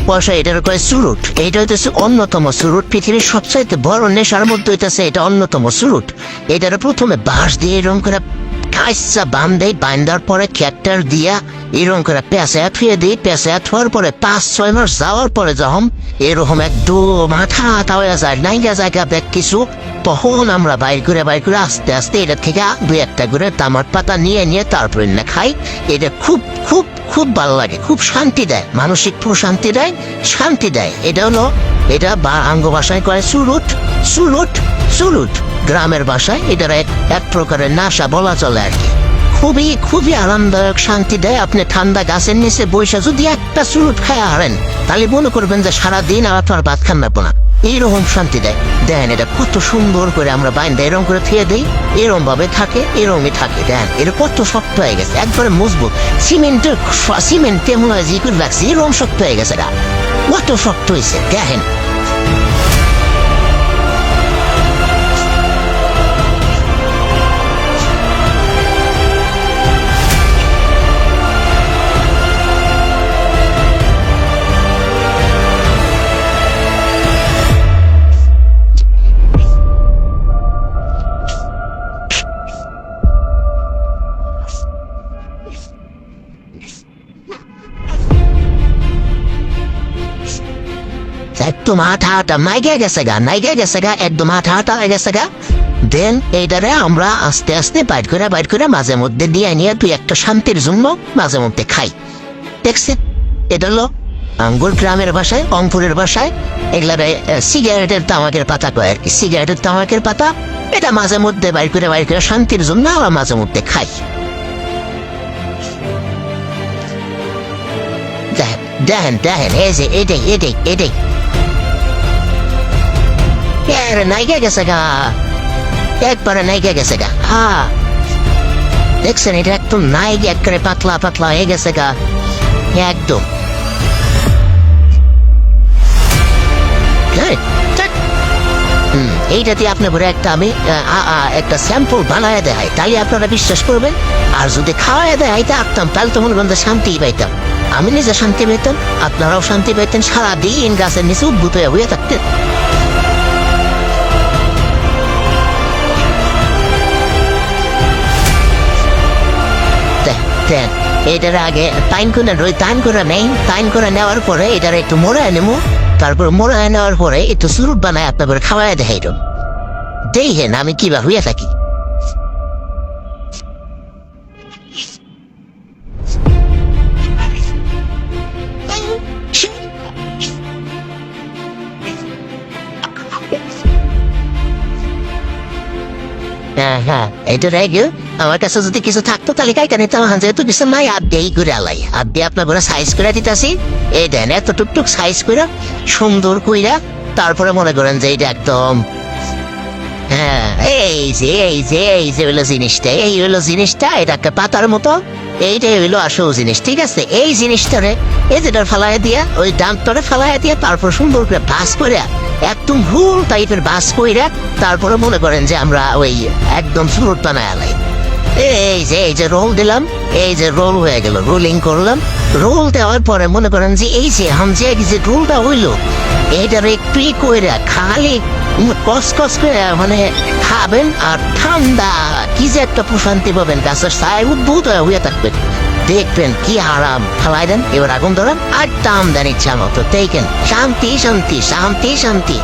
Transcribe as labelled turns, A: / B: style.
A: পয়সা এটার কয় সুরুট। এটা হইতেছে অন্যতম সুরুট, পৃথিবীর সবচাইতে বড় নেশার মধ্যে হইতেছে এটা অন্যতম সুরুট। এটার প্রথমে বাঁশ দিয়ে এরকম করে কাইসা বান্ধে, বান্ধার পরে ক্যাক্টার দিয়া এরকম করে পেঁচা থুয়ে দিই। পেঁচা থোয়ার পরে 5-6 মাস যাওয়ার পরে যখন এরকম একটু মাথা হয়ে যায়, নাইগা জায়গা ব্যাগ কিছু, তখন আমরা বাইর করে আস্তে আস্তে এটা থেকে 2-1টা করে তামার পাতা নিয়ে নিয়ে তারপরে না খাই। এটা খুব খুব খুব ভালো লাগে, খুব শান্তি দেয়, মানসিক প্রশান্তি দেয়, শান্তি দেয়। এটা হলো, এটা আঙ্গ ভাষায় কয় সুরুট। সুরুট সুরুট গ্রামের ভাষায় এটার এক প্রকারের নাশা বলা চলে আর কি। খুবই খুবই আরামদায়ক, শান্তি দেয়। আপনি ঠান্ডা গাছের নিচে বৈশা যদি একটা সুরুট খায় হারেন, তাহলে মনে করবেন যে সারাদিন আর আপনার ভাত খান না পোনা, এইরকম শান্তি দেয়। দেন এটা কত সুন্দর করে আমরা বাইন্দা এরকম করে থিয়ে দিই, এরকম ভাবে থাকে, এরকমই থাকে। দেন এটা কত শক্ত হয়ে গেছে, একবারে মজবুত। সিমেন্ট মনে হয় যে করে রাখছি, এরকম শক্ত হয়ে গেছে, কত শক্ত হয়েছে দেখেন। একদম হাঁটা নাইগে গেছে গা, একদম হাঁটা হয়ে গেছে গা। দেন এইটারে আমরা আস্তে আস্তে বাইর করে মাঝে মধ্যে দিয়ে নিয়ে 2-1টা শান্তির জন্য মাঝে মধ্যে খাই। দেখছেন, এটা হলো আঙ্গুর গ্রামের ভাষায়, রংপুরের ভাষায় এগুলার সিগারেটের তামাকের পাতা কয় আর কি। সিগারেটের তামাকের পাতা এটা মাঝে মধ্যে বাইর করে শান্তির জন্য আমরা মাঝে মধ্যে খাই। দেখেন দেখেন, এই যে এটাই নাইকে গেছে গা, একবারে নাইকে গেছে গা। হ্যাঁ দেখছেন, এটা একদম নাইকে একবারে পাতলা পাতলা হয়ে গেছে গা একদম। এইটাতে আপনি বলে একটা আমি একটা স্যাম্পল বানায় দেয়, তাহলে আপনারা বিশ্বাস করবেন। আর যদি খাওয়াই দেয় থাকতাম, তাহলে তো মনে করেন শান্তি পাইতাম। আমি নিজে শান্তি পেতাম, আপনারাও শান্তি পেতেন, সারাদিন গাছের নিচে উদ্ভূত হয়ে থাকতেন। এটার আগে টাইন করে নেওয়ার পরে এটার একটু মোড়ায় নেবো। তারপর মোড়ায় নেওয়ার পরে একটু সুরুট বানায় আপনার করে খাওয়াই দেখাইল। দেখেন আমি কিবা হইয়া থাকি। হ্যাঁ এটা রেগে আমার কাছে যদি কিছু থাকতো তাহলে কাইটা নিতাম। যেহেতু কিছু নাই, আড্ডেই করে আলাই, আড্ডে আপনার করে সাইজ করে দিতেছি। এই দেন এত টুকটুক সাইজ করে সুন্দর কইরা, তারপরে মনে করেন যে এটা একদম হ্যাঁ এই যে হইলো জিনিসটা, এই হইলো জিনিসটা। এটা একটা পাতার মতো, এইটাই হইলো আসল জিনিস। ঠিক আছে, এই জিনিসটারে এই যেটা ফালাই দিয়া, ওই ডান্তরে ফালাই দিয়া, তারপর সুন্দর করে বাস করে একদম ভুল টাইপের বাস কইরা, তারপরে মনে করেন যে আমরা ওই একদম সুরত বানায় আলাই। এই যে রোল দিলাম, এই যে রোল হয়ে গেল, রোলিং করলাম। রোল দেওয়ার পরে মনে করেন যে এই যে যে রোলটা হইলো, এইটার একটু কইরা খালি কস করে মানে খাবেন, আর ঠান্ডা কি যে একটা প্রশান্তি পাবেন, গাছের ছায় উদ্ভূত হয়ে থাকবেন। দেখবেন কি আরাম। ফালাই দেন, এবার আগুন ধরেন আর টান দেন ইচ্ছা মতো, দেখেন শান্তি শান্তি শান্তি শান্তি।